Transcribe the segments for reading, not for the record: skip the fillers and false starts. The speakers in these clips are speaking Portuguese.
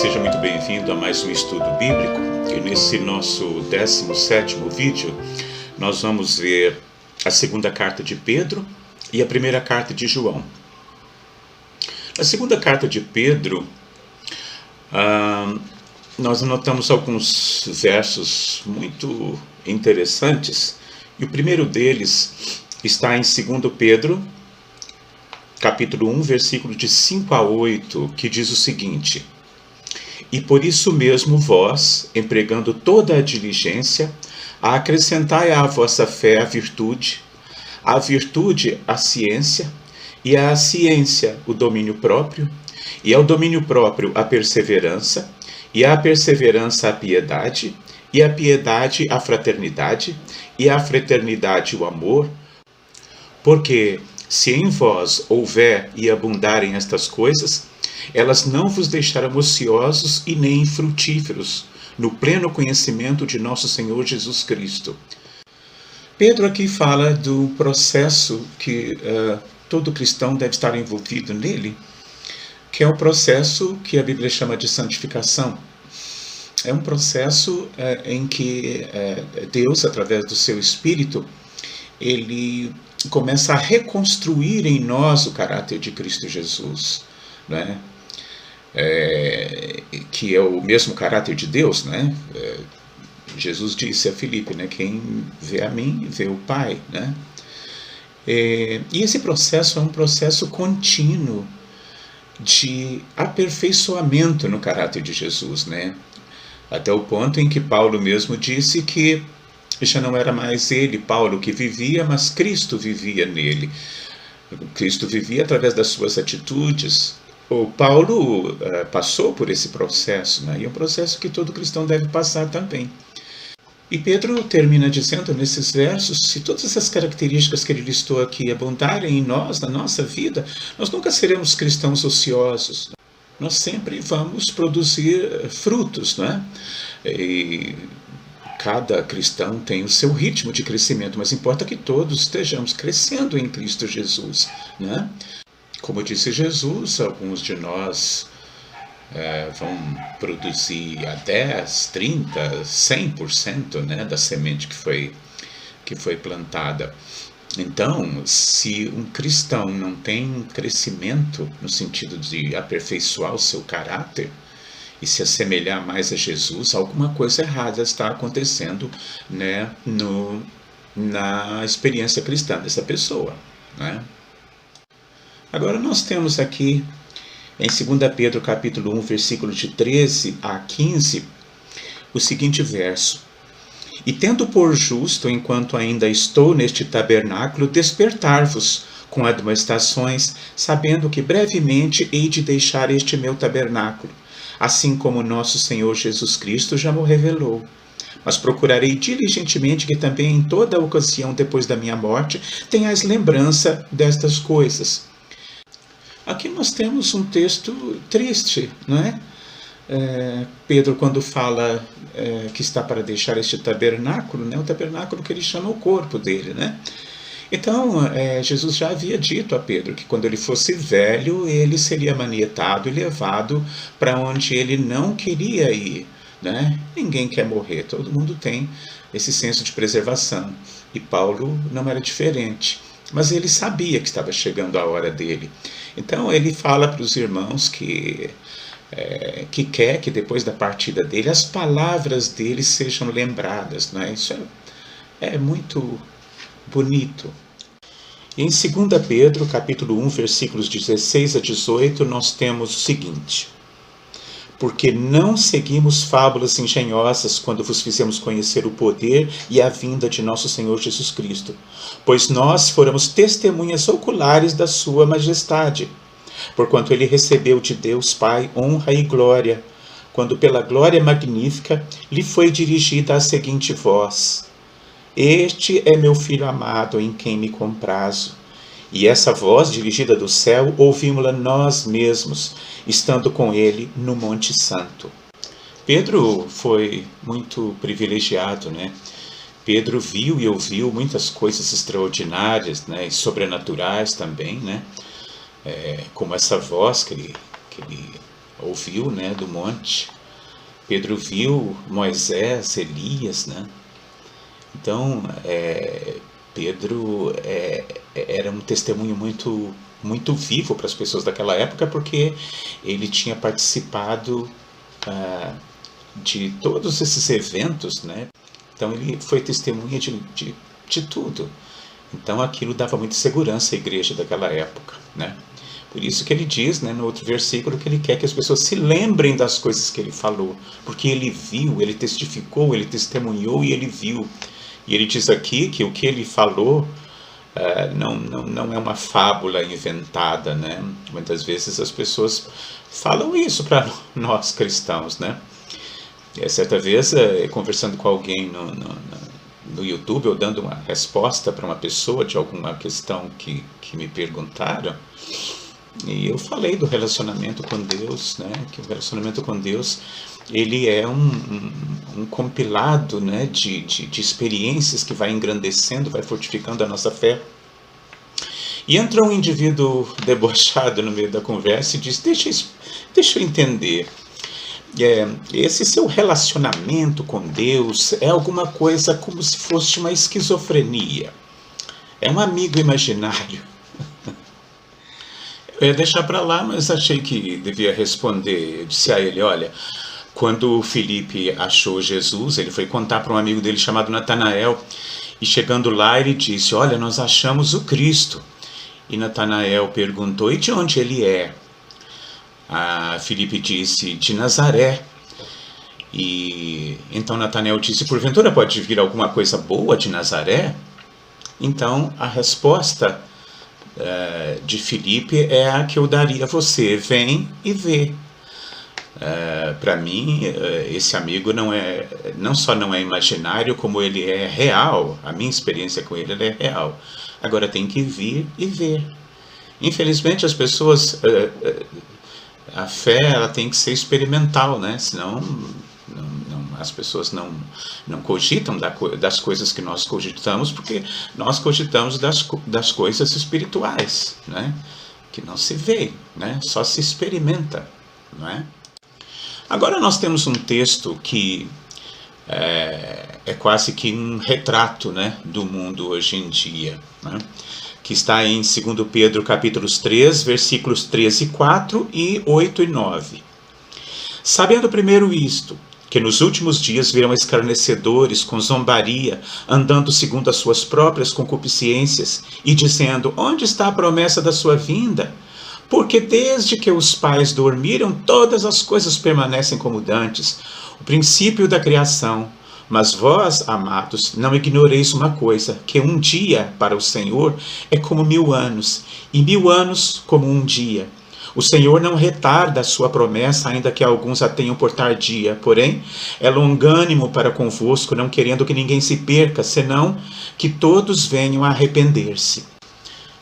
Seja muito bem-vindo a mais um estudo bíblico. E nesse nosso 17º vídeo, nós vamos ver a segunda carta de Pedro e a primeira carta de João. Na segunda carta de Pedro, nós anotamos alguns versos muito interessantes. E o primeiro deles está em 2 Pedro, capítulo 1, versículo de 5 a 8, que diz o seguinte: E por isso mesmo vós, empregando toda a diligência, acrescentai à vossa fé a virtude a ciência, e à ciência o domínio próprio, e ao domínio próprio a perseverança, e à perseverança a piedade, e à piedade a fraternidade, e à fraternidade o amor, porque se em vós houver e abundarem estas coisas, elas não vos deixarão ociosos e nem infrutíferos no pleno conhecimento de nosso Senhor Jesus Cristo. Pedro aqui fala do processo que todo cristão deve estar envolvido nele, que é o processo que a Bíblia chama de santificação. É um processo em que Deus, através do seu Espírito, ele começa a reconstruir em nós o caráter de Cristo Jesus, né? Que é o mesmo caráter de Deus, né? Jesus disse a Filipe, né? Quem vê a mim, vê o Pai, né? E esse processo é um processo contínuo de aperfeiçoamento no caráter de Jesus, né? Até o ponto em que Paulo mesmo disse que já não era mais ele, Paulo, que vivia, mas Cristo vivia nele. Cristo vivia através das suas atitudes. O Paulo passou por esse processo, né? E é um processo que todo cristão deve passar também. E Pedro termina dizendo nesses versos, se todas essas características que ele listou aqui abundarem em nós, na nossa vida, nós nunca seremos cristãos ociosos. Nós sempre vamos produzir frutos, né? E cada cristão tem o seu ritmo de crescimento, mas importa que todos estejamos crescendo em Cristo Jesus, né? Como disse Jesus, alguns de nós vão produzir a 10, 30, 100%, né, da semente que foi plantada. Então, se um cristão não tem crescimento no sentido de aperfeiçoar o seu caráter e se assemelhar mais a Jesus, alguma coisa errada está acontecendo, né, na experiência cristã dessa pessoa, né? Agora nós temos aqui em 2 Pedro capítulo 1, versículo de 13 a 15, o seguinte verso: E tendo por justo, enquanto ainda estou neste tabernáculo, despertar-vos com admoestações, sabendo que brevemente hei de deixar este meu tabernáculo, assim como nosso Senhor Jesus Cristo já me revelou. Mas procurarei diligentemente que também em toda ocasião depois da minha morte tenhais lembrança destas coisas. Aqui nós temos um texto triste, não é? Pedro, quando fala que está para deixar este tabernáculo, né? O tabernáculo que ele chama o corpo dele, né? Então, Jesus já havia dito a Pedro que quando ele fosse velho, ele seria manietado e levado para onde ele não queria ir, né? Ninguém quer morrer, todo mundo tem esse senso de preservação. E Paulo não era diferente, mas ele sabia que estava chegando a hora dele. Então, ele fala para os irmãos que quer que depois da partida dele, as palavras dele sejam lembradas, né? Isso é muito bonito. Em 2 Pedro, capítulo 1, versículos 16 a 18, nós temos o seguinte: Porque não seguimos fábulas engenhosas quando vos fizemos conhecer o poder e a vinda de nosso Senhor Jesus Cristo, pois nós fôramos testemunhas oculares da sua majestade, porquanto ele recebeu de Deus Pai honra e glória, quando pela glória magnífica lhe foi dirigida a seguinte voz: Este é meu Filho amado, em quem me comprazo. E essa voz dirigida do céu ouvimos-la nós mesmos, estando com ele no Monte Santo. Pedro foi muito privilegiado, né? Pedro viu e ouviu muitas coisas extraordinárias, né? E sobrenaturais também, né? Como essa voz que ele ouviu, né, do monte. Pedro viu Moisés, Elias, né? Então, Pedro era um testemunho muito vivo para as pessoas daquela época, porque ele tinha participado de todos esses eventos, né? Então ele foi testemunha de tudo. Então aquilo dava muita segurança à igreja daquela época, né? Por isso que ele diz, né, no outro versículo, que ele quer que as pessoas se lembrem das coisas que ele falou, porque ele viu, ele testificou, ele testemunhou e ele viu. E ele diz aqui que o que ele falou não é uma fábula inventada, né? Muitas vezes as pessoas falam isso para nós cristãos, né? Certa vez, conversando com alguém no YouTube, ou dando uma resposta para uma pessoa de alguma questão que me perguntaram, e eu falei do relacionamento com Deus, né? Que o relacionamento com Deus, ele é um compilado, né, de experiências que vai engrandecendo, vai fortificando a nossa fé. E entra um indivíduo debochado no meio da conversa e diz: deixa eu entender. Esse seu relacionamento com Deus é alguma coisa como se fosse uma esquizofrenia. É um amigo imaginário. Eu ia deixar para lá, mas achei que devia responder. Eu disse a ele: olha, quando o Felipe achou Jesus, ele foi contar para um amigo dele chamado Natanael, e chegando lá ele disse: olha, nós achamos o Cristo. E Natanael perguntou: e de onde ele é? Felipe disse: de Nazaré. E então Natanael disse: porventura pode vir alguma coisa boa de Nazaré? Então a resposta de Felipe é a que eu daria a você: vem e vê. Para mim, esse amigo não só não é imaginário, como ele é real. A minha experiência com ele é real. Agora tem que vir e ver. Infelizmente as pessoas, a fé, ela tem que ser experimental, né? Senão as pessoas não cogitam das coisas que nós cogitamos, porque nós cogitamos das coisas espirituais, né? Que não se vê, né? Só se experimenta, não é? Agora nós temos um texto que é quase que um retrato, né, do mundo hoje em dia, né? Que está em 2 Pedro capítulos 3, versículos 13 e 4 e 8 e 9. Sabendo primeiro isto, que nos últimos dias virão escarnecedores com zombaria, andando segundo as suas próprias concupiscências, e dizendo: onde está a promessa da sua vinda? Porque desde que os pais dormiram, todas as coisas permanecem como dantes, o princípio da criação. Mas vós, amados, não ignoreis uma coisa, que um dia para o Senhor é como 1000 anos, e 1000 anos como um dia. O Senhor não retarda a sua promessa, ainda que alguns a tenham por tardia, porém é longânimo para convosco, não querendo que ninguém se perca, senão que todos venham a arrepender-se.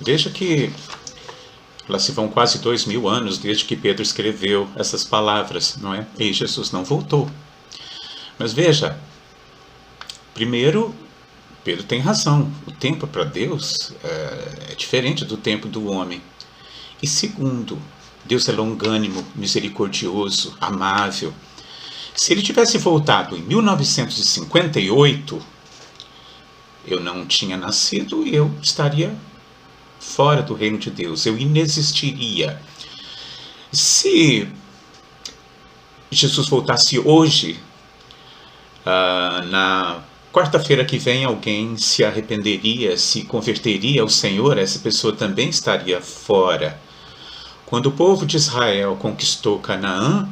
Veja que lá se vão quase 2000 anos desde que Pedro escreveu essas palavras, não é? E Jesus não voltou. Mas veja, primeiro, Pedro tem razão. O tempo para Deus é diferente do tempo do homem. E segundo, Deus é longânimo, misericordioso, amável. Se ele tivesse voltado em 1958, eu não tinha nascido e eu estaria fora do reino de Deus, eu inexistiria. Se Jesus voltasse hoje, na quarta-feira que vem alguém se arrependeria, se converteria ao Senhor, essa pessoa também estaria fora. Quando o povo de Israel conquistou Canaã,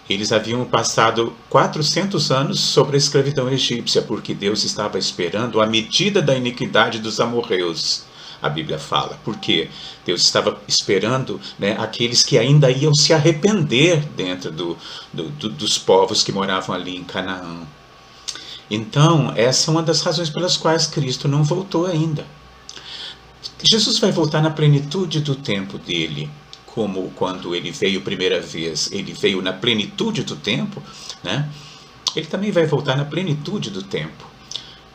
eles haviam passado 400 anos sobre a escravidão egípcia, porque Deus estava esperando a medida da iniquidade dos amorreus. A Bíblia fala, porque Deus estava esperando, né, aqueles que ainda iam se arrepender dentro dos povos que moravam ali em Canaã. Então, essa é uma das razões pelas quais Cristo não voltou ainda. Jesus vai voltar na plenitude do tempo dele, como quando ele veio a primeira vez, ele veio na plenitude do tempo, né? Ele também vai voltar na plenitude do tempo.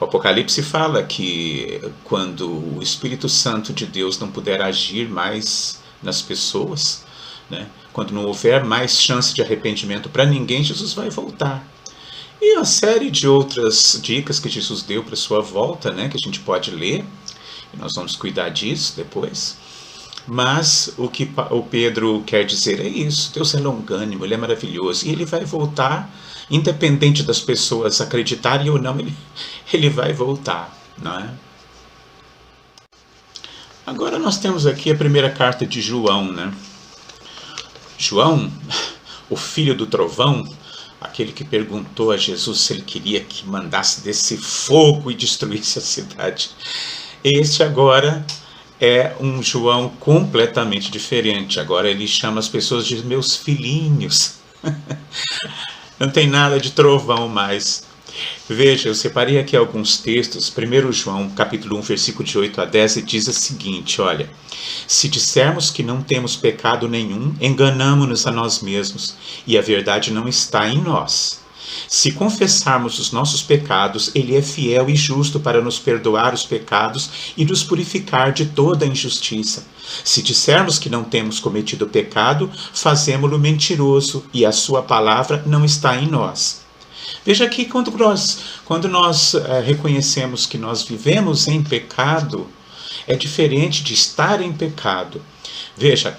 O Apocalipse fala que quando o Espírito Santo de Deus não puder agir mais nas pessoas, né? quando não houver mais chance de arrependimento para ninguém, Jesus vai voltar. E uma série de outras dicas que Jesus deu para sua volta, né, que a gente pode ler, e nós vamos cuidar disso depois. Mas o que o Pedro quer dizer é isso: Deus é longânimo, Ele é maravilhoso, e Ele vai voltar, independente das pessoas acreditarem ou não, ele vai voltar, não é? Agora nós temos aqui a primeira carta de João, né? João, o filho do trovão, aquele que perguntou a Jesus se ele queria que mandasse descer fogo e destruísse a cidade. Este agora é um João completamente diferente. Agora ele chama as pessoas de meus filhinhos. Não tem nada de trovão mais. Veja, eu separei aqui alguns textos. 1 João, capítulo 1, versículo de 8 a 10, e diz o seguinte, olha: se dissermos que não temos pecado nenhum, enganamo-nos a nós mesmos, e a verdade não está em nós. Se confessarmos os nossos pecados, Ele é fiel e justo para nos perdoar os pecados e nos purificar de toda a injustiça. Se dissermos que não temos cometido pecado, fazemo-lo mentiroso, e a sua palavra não está em nós. Veja aqui, quando nós reconhecemos que nós vivemos em pecado, é diferente de estar em pecado. Veja,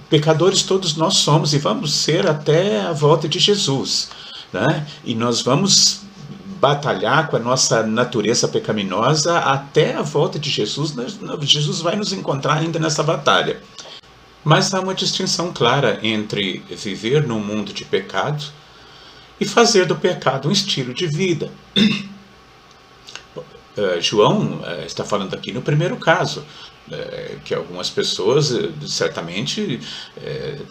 pecadores todos nós somos e vamos ser até a volta de Jesus, né? E nós vamos batalhar com a nossa natureza pecaminosa até a volta de Jesus. Jesus vai nos encontrar ainda nessa batalha. Mas há uma distinção clara entre viver num mundo de pecado e fazer do pecado um estilo de vida. João está falando aqui no primeiro caso, que algumas pessoas certamente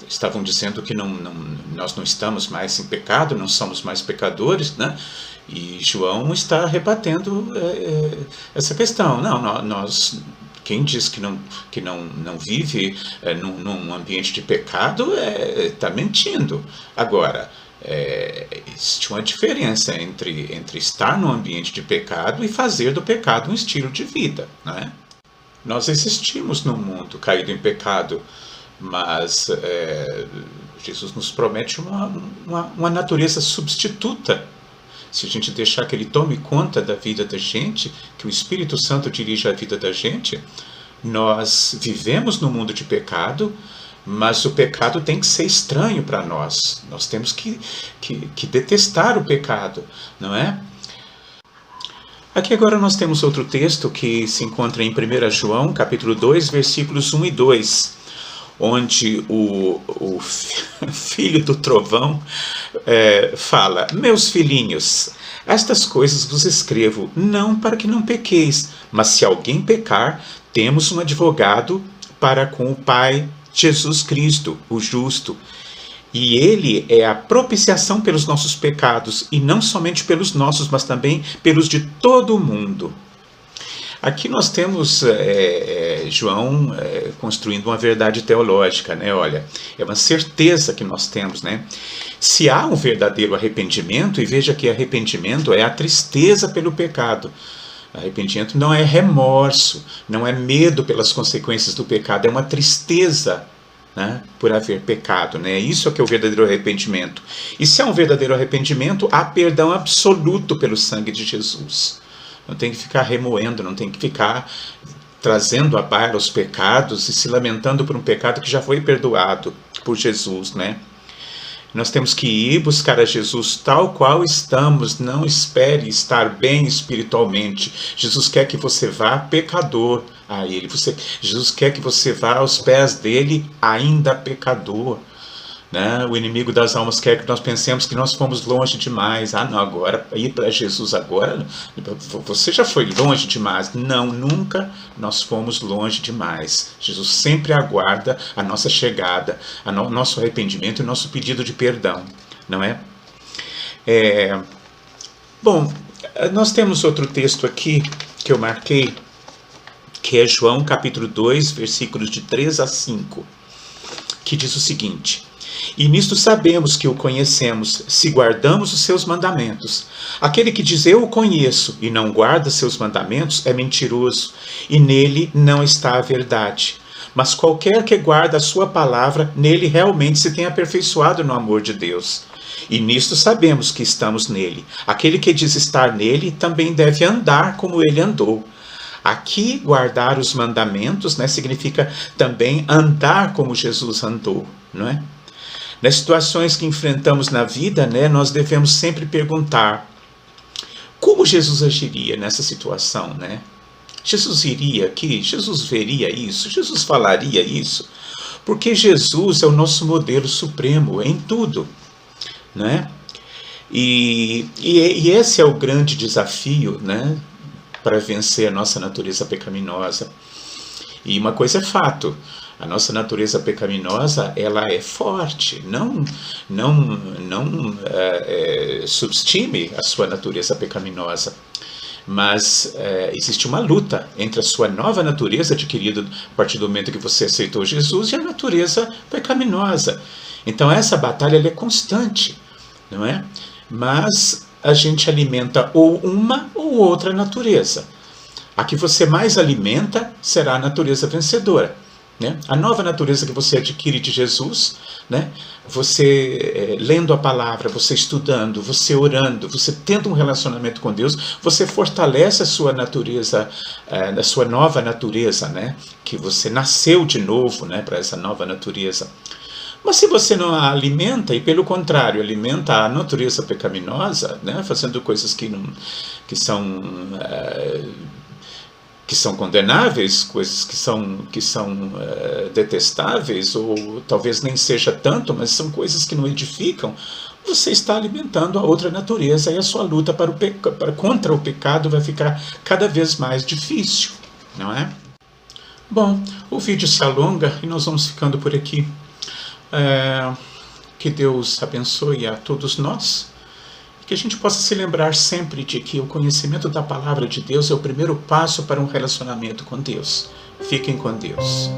estavam dizendo que nós não estamos mais em pecado, não somos mais pecadores, né? E João está rebatendo essa questão. Não, quem diz que não vive num ambiente de pecado está mentindo. Agora, existe uma diferença entre estar num ambiente de pecado e fazer do pecado um estilo de vida, né? Nós existimos num mundo caído em pecado, mas Jesus nos promete uma natureza substituta. Se a gente deixar que Ele tome conta da vida da gente, que o Espírito Santo dirija a vida da gente, nós vivemos num mundo de pecado, mas o pecado tem que ser estranho para nós. Nós temos que detestar o pecado, não é? Aqui agora nós temos outro texto que se encontra em 1 João, capítulo 2, versículos 1 e 2, onde o filho do trovão fala: meus filhinhos, estas coisas vos escrevo, não para que não pequeis, mas se alguém pecar, temos um advogado para com o Pai, Jesus Cristo, o justo. E Ele é a propiciação pelos nossos pecados, e não somente pelos nossos, mas também pelos de todo o mundo. Aqui nós temos João construindo uma verdade teológica, né? Olha, é uma certeza que nós temos, né? Se há um verdadeiro arrependimento, e veja que arrependimento é a tristeza pelo pecado. Arrependimento não é remorso, não é medo pelas consequências do pecado, é uma tristeza, né, por haver pecado, né? Isso é que é o verdadeiro arrependimento. E se há um verdadeiro arrependimento, há perdão absoluto pelo sangue de Jesus. Não tem que ficar remoendo, não tem que ficar trazendo à baila os pecados e se lamentando por um pecado que já foi perdoado por Jesus, né? Nós temos que ir buscar a Jesus tal qual estamos. Não espere estar bem espiritualmente. Jesus quer que você vá pecador a Ele. Jesus quer que você vá aos pés dEle ainda pecador, né? O inimigo das almas quer que nós pensemos que nós fomos longe demais. Não, agora, ir para Jesus agora, você já foi longe demais. Não, nunca nós fomos longe demais. Jesus sempre aguarda a nossa chegada, nosso arrependimento e nosso pedido de perdão, não é? Bom, nós temos outro texto aqui que eu marquei, que é João capítulo 2, versículos de 3 a 5, que diz o seguinte: e nisto sabemos que o conhecemos, se guardamos os seus mandamentos. Aquele que diz eu o conheço e não guarda seus mandamentos é mentiroso, e nele não está a verdade. Mas qualquer que guarda a sua palavra, nele realmente se tem aperfeiçoado no amor de Deus. E nisto sabemos que estamos nele. Aquele que diz estar nele também deve andar como ele andou. Aqui, guardar os mandamentos, né, significa também andar como Jesus andou, não é? Nas situações que enfrentamos na vida, né, nós devemos sempre perguntar: como Jesus agiria nessa situação, né? Jesus iria aqui? Jesus veria isso? Jesus falaria isso? Porque Jesus é o nosso modelo supremo em tudo, né? E esse é o grande desafio, né, para vencer a nossa natureza pecaminosa. E uma coisa é fato: a nossa natureza pecaminosa, ela é forte. Não subestime a sua natureza pecaminosa. Mas existe uma luta entre a sua nova natureza adquirida a partir do momento que você aceitou Jesus e a natureza pecaminosa. Então essa batalha ela é constante, não é? Mas a gente alimenta ou uma ou outra natureza. A que você mais alimenta será a natureza vencedora, né? A nova natureza que você adquire de Jesus, né? Você lendo a palavra, você estudando, você orando, você tendo um relacionamento com Deus, você fortalece a sua natureza, a sua nova natureza, né? Que você nasceu de novo, né? Para essa nova natureza. Mas se você não a alimenta, e pelo contrário, alimenta a natureza pecaminosa, né? Fazendo coisas que são condenáveis, coisas que são detestáveis, ou talvez nem seja tanto, mas são coisas que não edificam, você está alimentando a outra natureza, e a sua luta contra o pecado vai ficar cada vez mais difícil, não é? Bom, o vídeo se alonga e nós vamos ficando por aqui. Que Deus abençoe a todos nós. Que a gente possa se lembrar sempre de que o conhecimento da palavra de Deus é o primeiro passo para um relacionamento com Deus. Fiquem com Deus.